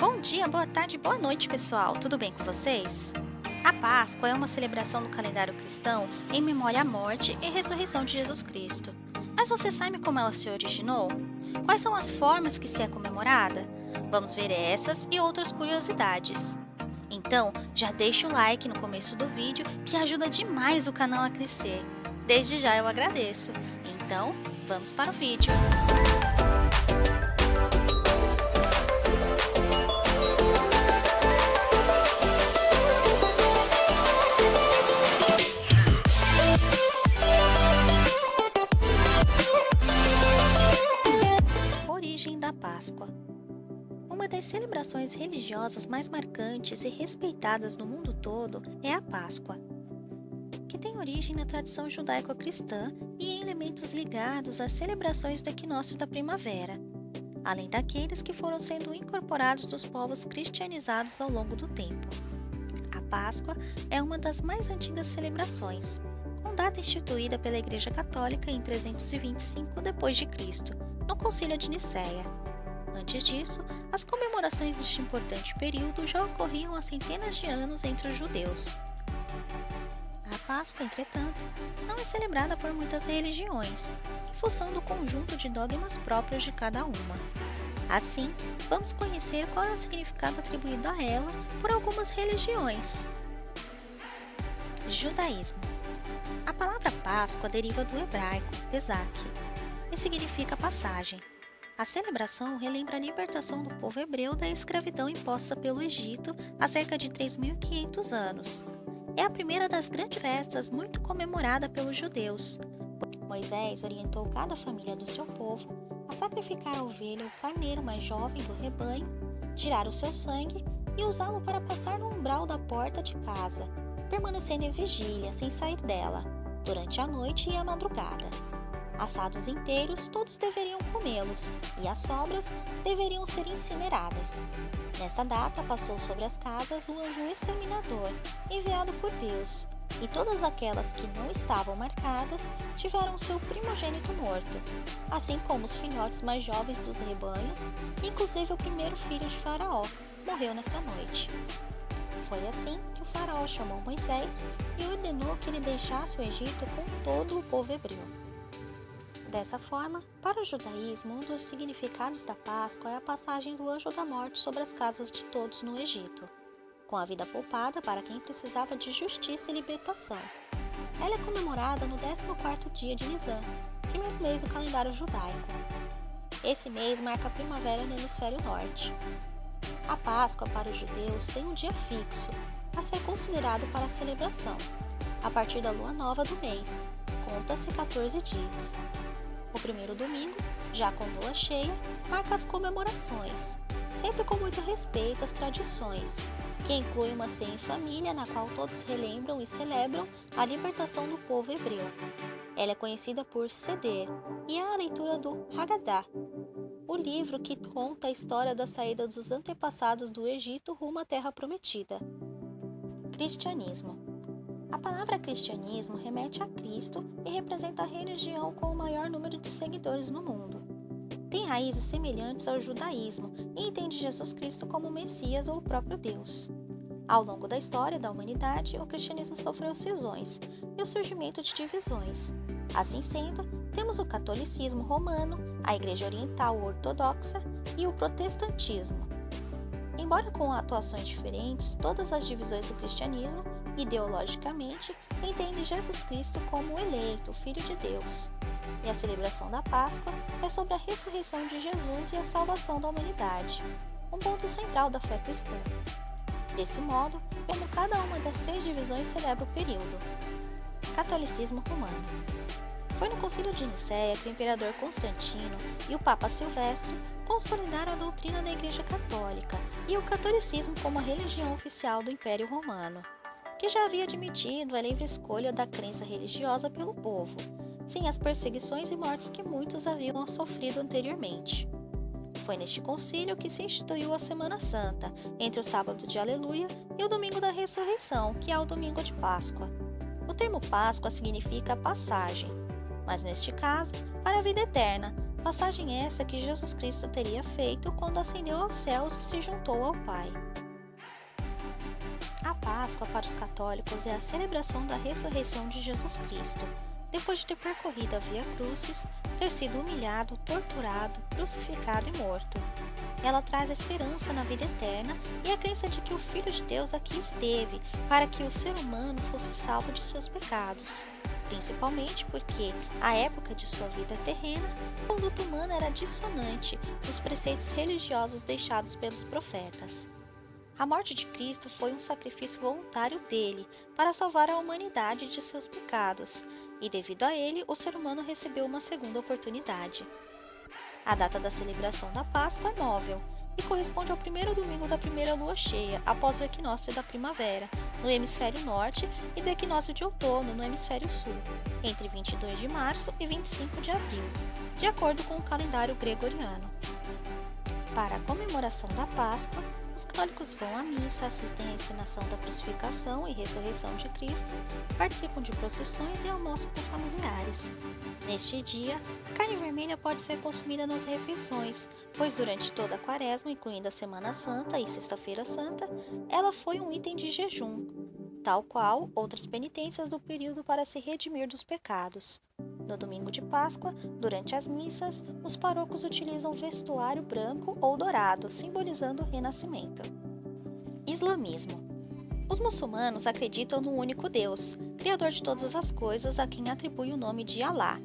Bom dia, boa tarde, boa noite, pessoal. Tudo bem com vocês? A Páscoa é uma celebração do calendário cristão em memória à morte e ressurreição de Jesus Cristo. Mas você sabe como ela se originou? Quais são as formas que se é comemorada? Vamos ver essas e outras curiosidades. Então, já deixa o like no começo do vídeo que ajuda demais o canal a crescer. Desde já eu agradeço. Então, vamos para o vídeo. Origem da Páscoa. Uma das celebrações religiosas mais marcantes e respeitadas no mundo todo é a Páscoa, que tem origem na tradição judaico-cristã e em elementos ligados às celebrações do equinócio da primavera, além daqueles que foram sendo incorporados dos povos cristianizados ao longo do tempo. A Páscoa é uma das mais antigas celebrações, com data instituída pela Igreja Católica em 325 d.C., no Concílio de Nicéia. Antes disso, as comemorações deste importante período já ocorriam há centenas de anos entre os judeus. A Páscoa, entretanto, não é celebrada por muitas religiões, em função do conjunto de dogmas próprios de cada uma. Assim, vamos conhecer qual é o significado atribuído a ela por algumas religiões. Judaísmo. A palavra Páscoa deriva do hebraico Pesach, e significa passagem. A celebração relembra a libertação do povo hebreu da escravidão imposta pelo Egito há cerca de 3.500 anos. É a primeira das grandes festas muito comemorada pelos judeus. Moisés orientou cada família do seu povo a sacrificar a ovelha ou carneiro mais jovem do rebanho, tirar o seu sangue e usá-lo para passar no umbral da porta de casa, permanecendo em vigília sem sair dela, durante a noite e a madrugada. Assados inteiros, todos deveriam comê-los, e as sobras deveriam ser incineradas. Nessa data, passou sobre as casas o anjo exterminador, enviado por Deus, e todas aquelas que não estavam marcadas tiveram seu primogênito morto, assim como os filhotes mais jovens dos rebanhos, inclusive o primeiro filho de Faraó, morreu nessa noite. Foi assim que o Faraó chamou Moisés e ordenou que ele deixasse o Egito com todo o povo hebreu. Dessa forma, para o judaísmo, um dos significados da Páscoa é a passagem do anjo da morte sobre as casas de todos no Egito, com a vida poupada para quem precisava de justiça e libertação. Ela é comemorada no 14º dia de Nisan, primeiro mês do calendário judaico. Esse mês marca a primavera no hemisfério norte. A Páscoa para os judeus tem um dia fixo, a ser considerado para a celebração, a partir da lua nova do mês, conta-se 14 dias. O primeiro domingo, já com lua cheia, marca as comemorações, sempre com muito respeito às tradições, que inclui uma ceia em família na qual todos relembram e celebram a libertação do povo hebreu. Ela é conhecida por Seder e é a leitura do Haggadah, o livro que conta a história da saída dos antepassados do Egito rumo à Terra Prometida. Cristianismo. A palavra cristianismo remete a Cristo e representa a religião com o maior número de seguidores no mundo. Tem raízes semelhantes ao judaísmo e entende Jesus Cristo como o Messias ou o próprio Deus. Ao longo da história da humanidade, o cristianismo sofreu cisões e o surgimento de divisões. Assim sendo, temos o catolicismo romano, a Igreja Oriental Ortodoxa e o protestantismo. Embora com atuações diferentes, todas as divisões do cristianismo, ideologicamente, entendem Jesus Cristo como o eleito, Filho de Deus. E a celebração da Páscoa é sobre a ressurreição de Jesus e a salvação da humanidade, um ponto central da fé cristã. Desse modo, como cada uma das três divisões celebra o período. Catolicismo romano. Foi no Concílio de Nicéia que o imperador Constantino e o Papa Silvestre consolidaram a doutrina da Igreja Católica e o catolicismo como a religião oficial do Império Romano, que já havia admitido a livre escolha da crença religiosa pelo povo, sem as perseguições e mortes que muitos haviam sofrido anteriormente. Foi neste concílio que se instituiu a Semana Santa, entre o sábado de Aleluia e o domingo da Ressurreição, que é o domingo de Páscoa. O termo Páscoa significa passagem, mas neste caso, para a vida eterna, Passagem essa que Jesus Cristo teria feito quando ascendeu aos céus e se juntou ao Pai. A Páscoa para os católicos é a celebração da ressurreição de Jesus Cristo, depois de ter percorrido a Via Crucis, ter sido humilhado, torturado, crucificado e morto. Ela traz a esperança na vida eterna e a crença de que o Filho de Deus aqui esteve para que o ser humano fosse salvo de seus pecados, principalmente porque, à época de sua vida terrena, a conduta humana era dissonante dos preceitos religiosos deixados pelos profetas. A morte de Cristo foi um sacrifício voluntário dele para salvar a humanidade de seus pecados, e devido a ele, o ser humano recebeu uma segunda oportunidade. A data da celebração da Páscoa é móvel e corresponde ao primeiro domingo da primeira lua cheia, após o equinócio da primavera, no hemisfério norte, e do equinócio de outono, no hemisfério sul, entre 22 de março e 25 de abril, de acordo com o calendário gregoriano. Para a comemoração da Páscoa, os católicos vão à missa, assistem à encenação da crucificação e ressurreição de Cristo, participam de procissões e almoçam com familiares. Neste dia, a carne vermelha pode ser consumida nas refeições, pois durante toda a quaresma, incluindo a Semana Santa e Sexta-feira Santa, ela foi um item de jejum, tal qual outras penitências do período para se redimir dos pecados. No domingo de Páscoa, durante as missas, os parocos utilizam vestuário branco ou dourado, simbolizando o renascimento. Islamismo. Os muçulmanos acreditam no único Deus, Criador de todas as coisas, a quem atribui o nome de Alá,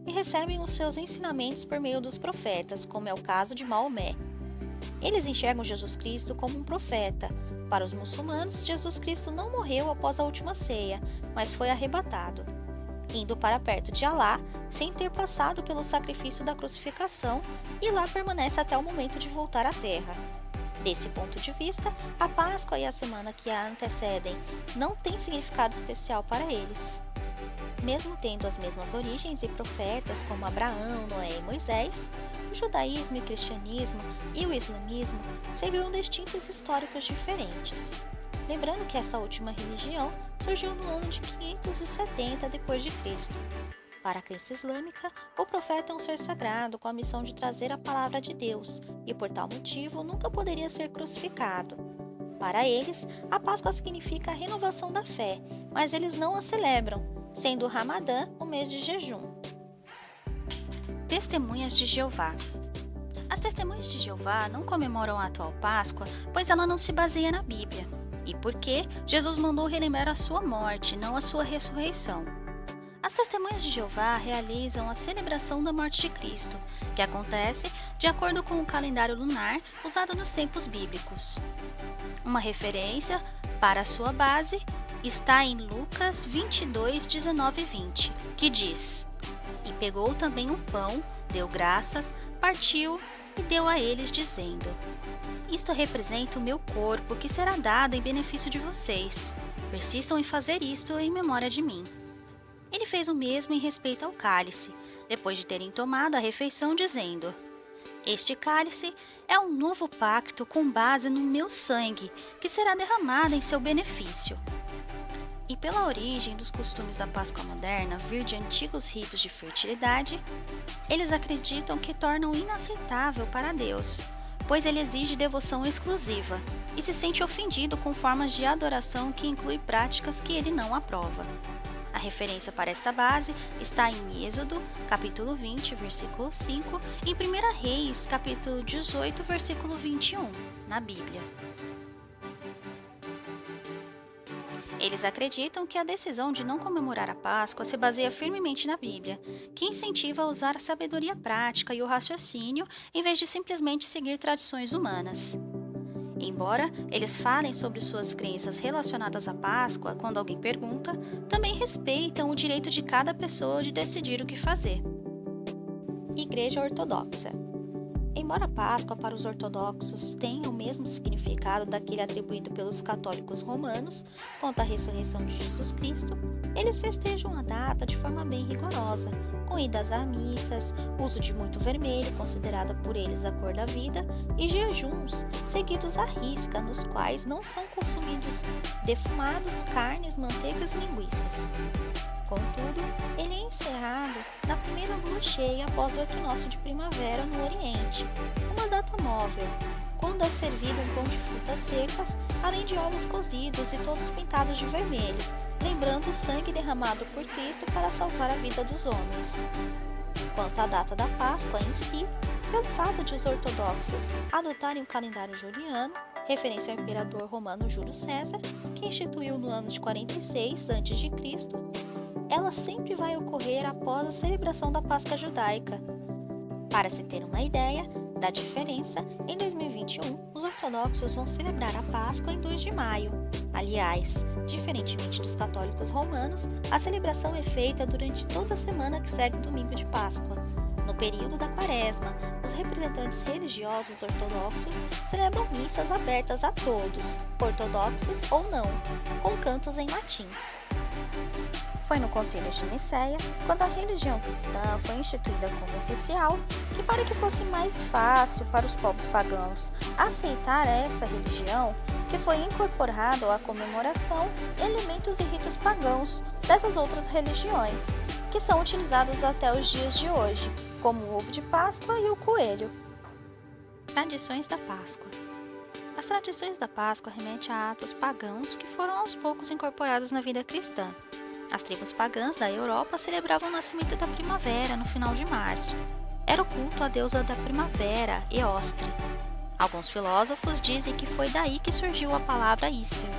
e recebem os seus ensinamentos por meio dos profetas, como é o caso de Maomé. Eles enxergam Jesus Cristo como um profeta. Para os muçulmanos, Jesus Cristo não morreu após a última ceia, mas foi arrebatado, indo para perto de Alá, sem ter passado pelo sacrifício da crucificação, e lá permanece até o momento de voltar à terra. Desse ponto de vista, a Páscoa e a semana que a antecedem não têm significado especial para eles. Mesmo tendo as mesmas origens e profetas como Abraão, Noé e Moisés, o judaísmo e o cristianismo e o islamismo seguiram distintos históricos diferentes. Lembrando que esta última religião surgiu no ano de 570 d.C. Para a crença islâmica, o profeta é um ser sagrado com a missão de trazer a palavra de Deus e, por tal motivo, nunca poderia ser crucificado. Para eles, a Páscoa significa a renovação da fé, mas eles não a celebram, sendo o Ramadã o mês de jejum. Testemunhas de Jeová. As testemunhas de Jeová não comemoram a atual Páscoa, pois ela não se baseia na Bíblia. E porque Jesus mandou relembrar a sua morte, não a sua ressurreição. As testemunhas de Jeová realizam a celebração da morte de Cristo, que acontece de acordo com o calendário lunar usado nos tempos bíblicos. Uma referência para a sua base está em Lucas 22, 19 e 20, que diz: "E pegou também um pão, deu graças, partiu e deu a eles, dizendo: Isto representa o meu corpo, que será dado em benefício de vocês. Persistam em fazer isto em memória de mim." Ele fez o mesmo em respeito ao cálice, depois de terem tomado a refeição, dizendo: "Este cálice é um novo pacto com base no meu sangue, que será derramado em seu benefício." E pela origem dos costumes da Páscoa moderna vir de antigos ritos de fertilidade, eles acreditam que tornam inaceitável para Deus, pois ele exige devoção exclusiva e se sente ofendido com formas de adoração que incluem práticas que ele não aprova. A referência para esta base está em Êxodo, capítulo 20, versículo 5, e em 1 Reis, capítulo 18, versículo 21, na Bíblia. Eles acreditam que a decisão de não comemorar a Páscoa se baseia firmemente na Bíblia, que incentiva a usar a sabedoria prática e o raciocínio em vez de simplesmente seguir tradições humanas. Embora eles falem sobre suas crenças relacionadas à Páscoa quando alguém pergunta, também respeitam o direito de cada pessoa de decidir o que fazer. Igreja Ortodoxa. Embora a Páscoa para os ortodoxos tenha o mesmo significado daquele atribuído pelos católicos romanos quanto à ressurreição de Jesus Cristo, eles festejam a data de forma bem rigorosa, com idas a missas, uso de muito vermelho, considerada por eles a cor da vida, e jejuns seguidos à risca, nos quais não são consumidos defumados, carnes, manteigas e linguiças. Contudo, ele é encerrado na primeira lua cheia após o equinócio de primavera no Oriente, uma data móvel, quando é servido um pão de frutas secas, além de ovos cozidos e todos pintados de vermelho, lembrando o sangue derramado por Cristo para salvar a vida dos homens. Quanto à data da Páscoa em si, pelo fato de os ortodoxos adotarem o calendário juliano, referência ao imperador romano Júlio César, que instituiu no ano de 46 a.C., ela sempre vai ocorrer após a celebração da Páscoa judaica. Para se ter uma ideia da diferença, em 2021, os ortodoxos vão celebrar a Páscoa em 2 de maio. Aliás, diferentemente dos católicos romanos, a celebração é feita durante toda a semana que segue o domingo de Páscoa. No período da Quaresma, os representantes religiosos ortodoxos celebram missas abertas a todos, ortodoxos ou não, com cantos em latim. Foi no Concílio de Nicéia, quando a religião cristã foi instituída como oficial, que para que fosse mais fácil para os povos pagãos aceitar essa religião, que foi incorporado à comemoração elementos e ritos pagãos dessas outras religiões, que são utilizados até os dias de hoje, como o ovo de Páscoa e o coelho. Tradições da Páscoa. As tradições da Páscoa remetem a atos pagãos que foram aos poucos incorporados na vida cristã. As tribos pagãs da Europa celebravam o nascimento da primavera no final de março. Era o culto à deusa da primavera, Eostre. Alguns filósofos dizem que foi daí que surgiu a palavra Easter,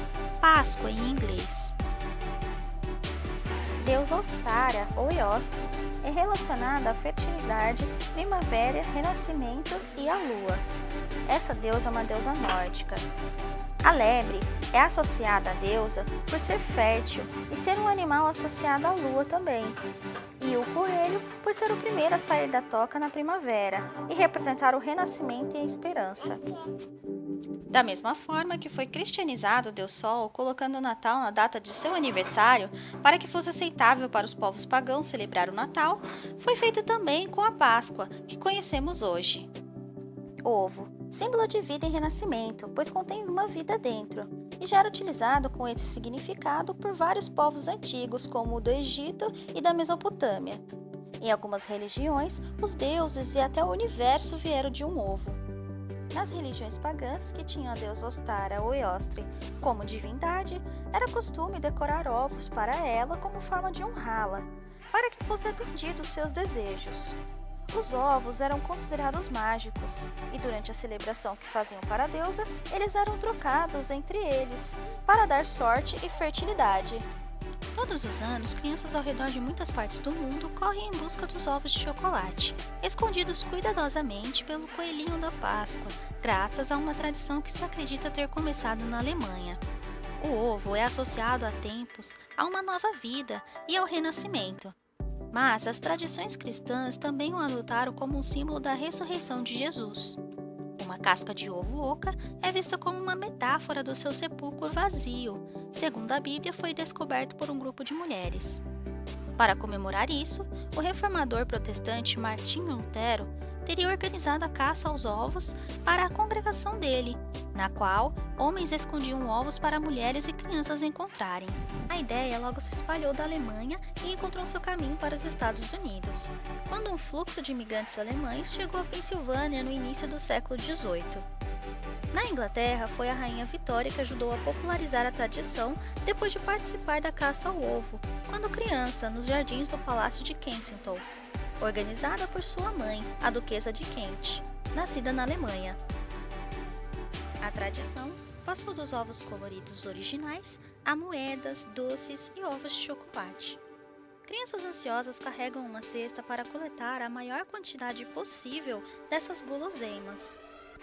Páscoa em inglês. Deusa Ostara, ou Eostre, é relacionada à fertilidade, primavera, renascimento e à lua. Essa deusa é uma deusa nórdica. A lebre é associada à deusa por ser fértil e ser um animal associado à lua também. E o coelho por ser o primeiro a sair da toca na primavera e representar o renascimento e a esperança. Da mesma forma que foi cristianizado o Deus Sol, colocando o Natal na data de seu aniversário para que fosse aceitável para os povos pagãos celebrar o Natal, foi feito também com a Páscoa, que conhecemos hoje. Ovo, símbolo de vida e renascimento, pois contém uma vida dentro, e já era utilizado com esse significado por vários povos antigos, como o do Egito e da Mesopotâmia. Em algumas religiões, os deuses e até o universo vieram de um ovo. Nas religiões pagãs, que tinham a deusa Ostara ou Eostre como divindade, era costume decorar ovos para ela como forma de honrá-la, para que fosse atendido os seus desejos. Os ovos eram considerados mágicos, e durante a celebração que faziam para a deusa, eles eram trocados entre eles, para dar sorte e fertilidade. Todos os anos, crianças ao redor de muitas partes do mundo correm em busca dos ovos de chocolate, escondidos cuidadosamente pelo coelhinho da Páscoa, graças a uma tradição que se acredita ter começado na Alemanha. O ovo é associado há tempos a uma nova vida e ao renascimento. Mas as tradições cristãs também o adotaram como um símbolo da ressurreição de Jesus. Uma casca de ovo oca é vista como uma metáfora do seu sepulcro vazio. Segundo a Bíblia, foi descoberto por um grupo de mulheres. Para comemorar isso, o reformador protestante Martinho Lutero teria organizado a caça aos ovos para a congregação dele, na qual homens escondiam ovos para mulheres e crianças encontrarem. A ideia logo se espalhou da Alemanha e encontrou seu caminho para os Estados Unidos, quando um fluxo de imigrantes alemães chegou à Pensilvânia no início do século XVIII. Na Inglaterra, foi a rainha Vitória que ajudou a popularizar a tradição depois de participar da caça ao ovo, quando criança, nos jardins do Palácio de Kensington, organizada por sua mãe, a Duquesa de Kent, nascida na Alemanha. A tradição passou dos ovos coloridos originais a moedas, doces e ovos de chocolate. Crianças ansiosas carregam uma cesta para coletar a maior quantidade possível dessas guloseimas.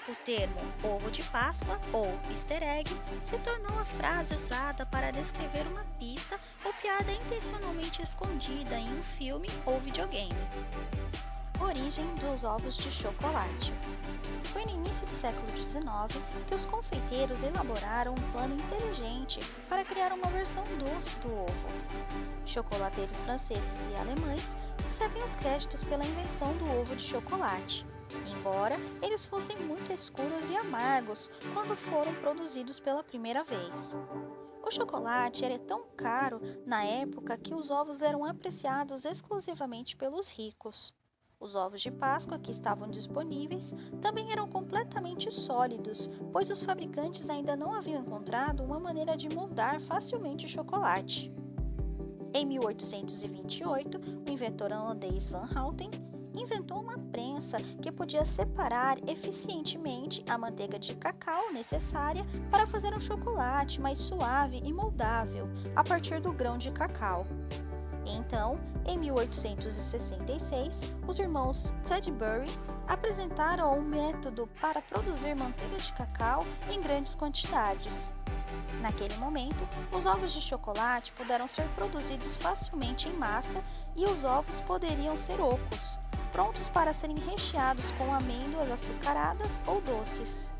O termo ovo de Páscoa ou easter egg se tornou a frase usada para descrever uma pista ou piada intencionalmente escondida em um filme ou videogame. Origem dos ovos de chocolate. Foi no início do século XIX que os confeiteiros elaboraram um plano inteligente para criar uma versão doce do ovo. Chocolateiros franceses e alemães recebem os créditos pela invenção do ovo de chocolate, embora eles fossem muito escuros e amargos quando foram produzidos pela primeira vez. O chocolate era tão caro na época que os ovos eram apreciados exclusivamente pelos ricos. Os ovos de Páscoa que estavam disponíveis também eram completamente sólidos, pois os fabricantes ainda não haviam encontrado uma maneira de moldar facilmente o chocolate. Em 1828, o inventor holandês Van Houten inventou uma prensa que podia separar eficientemente a manteiga de cacau necessária para fazer um chocolate mais suave e moldável a partir do grão de cacau. Então, em 1866, os irmãos Cadbury apresentaram um método para produzir manteiga de cacau em grandes quantidades. Naquele momento, os ovos de chocolate puderam ser produzidos facilmente em massa e os ovos poderiam ser ocos, prontos para serem recheados com amêndoas açucaradas ou doces.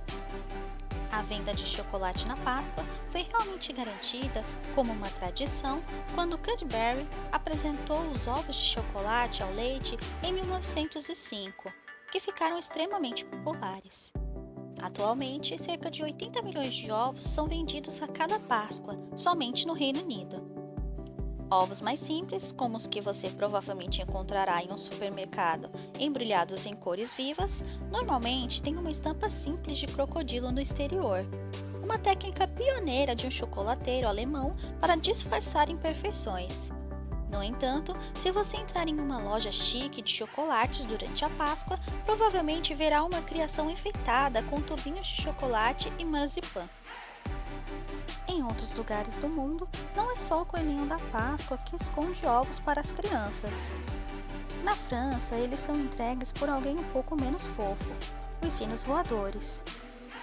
A venda de chocolate na Páscoa foi realmente garantida como uma tradição quando Cadbury apresentou os ovos de chocolate ao leite em 1905, que ficaram extremamente populares. Atualmente, cerca de 80 milhões de ovos são vendidos a cada Páscoa, somente no Reino Unido. Ovos mais simples, como os que você provavelmente encontrará em um supermercado, embrulhados em cores vivas, normalmente têm uma estampa simples de crocodilo no exterior, uma técnica pioneira de um chocolateiro alemão para disfarçar imperfeições. No entanto, se você entrar em uma loja chique de chocolates durante a Páscoa, provavelmente verá uma criação enfeitada com tubinhos de chocolate e marzipan. Em outros lugares do mundo, não é só o coelhinho da Páscoa que esconde ovos para as crianças. Na França, eles são entregues por alguém um pouco menos fofo, os sinos voadores.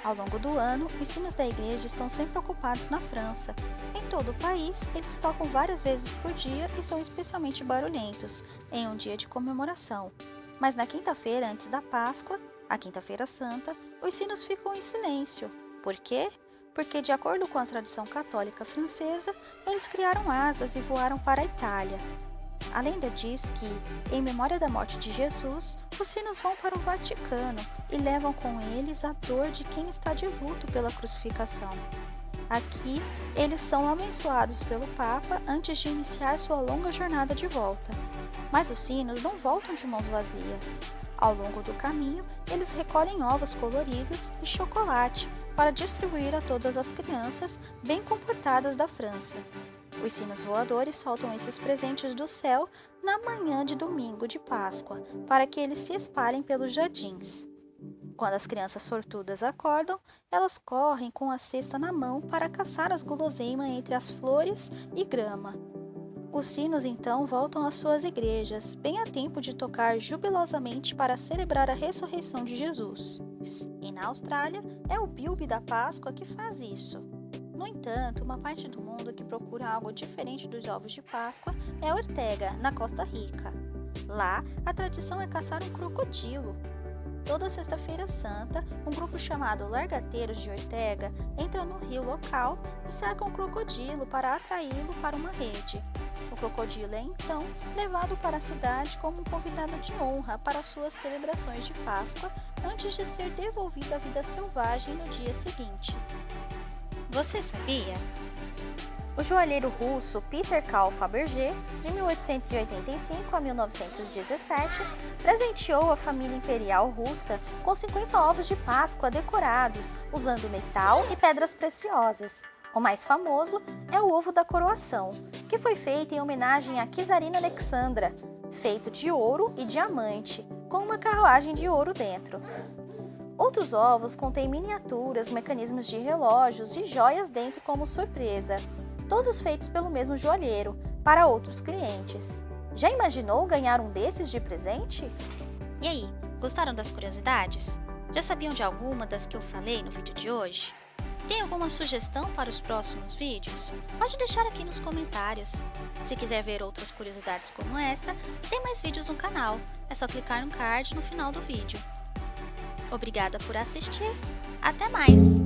Ao longo do ano, os sinos da igreja estão sempre ocupados na França. Em todo o país, eles tocam várias vezes por dia e são especialmente barulhentos, em um dia de comemoração. Mas na quinta-feira antes da Páscoa, a Quinta-feira Santa, os sinos ficam em silêncio. Por quê? Porque, de acordo com a tradição católica francesa, eles criaram asas e voaram para a Itália. A lenda diz que, em memória da morte de Jesus, os sinos vão para o Vaticano e levam com eles a dor de quem está de luto pela crucificação. Aqui, eles são abençoados pelo Papa antes de iniciar sua longa jornada de volta. Mas os sinos não voltam de mãos vazias. Ao longo do caminho, eles recolhem ovos coloridos e chocolate para distribuir a todas as crianças bem comportadas da França. Os sinos voadores soltam esses presentes do céu na manhã de domingo de Páscoa, para que eles se espalhem pelos jardins. Quando as crianças sortudas acordam, elas correm com a cesta na mão para caçar as guloseimas entre as flores e grama. Os sinos então voltam às suas igrejas, bem a tempo de tocar jubilosamente para celebrar a ressurreição de Jesus. E na Austrália, é o bilby da Páscoa que faz isso. No entanto, uma parte do mundo que procura algo diferente dos ovos de Páscoa é Ortega, na Costa Rica. Lá, a tradição é caçar um crocodilo. Toda sexta-feira santa, um grupo chamado Largateiros de Ortega entra no rio local e cerca um crocodilo para atraí-lo para uma rede. O crocodilo é então levado para a cidade como um convidado de honra para suas celebrações de Páscoa, antes de ser devolvido à vida selvagem no dia seguinte. Você sabia? O joalheiro russo Peter Carl Fabergé, de 1885 a 1917, presenteou a família imperial russa com 50 ovos de Páscoa decorados, usando metal e pedras preciosas. O mais famoso é o ovo da coroação, que foi feito em homenagem à czarina Alexandra, feito de ouro e diamante, com uma carruagem de ouro dentro. Outros ovos contêm miniaturas, mecanismos de relógios e joias dentro como surpresa, todos feitos pelo mesmo joalheiro, para outros clientes. Já imaginou ganhar um desses de presente? E aí, gostaram das curiosidades? Já sabiam de alguma das que eu falei no vídeo de hoje? Tem alguma sugestão para os próximos vídeos? Pode deixar aqui nos comentários. Se quiser ver outras curiosidades como esta, tem mais vídeos no canal. É só clicar no card no final do vídeo. Obrigada por assistir. Até mais!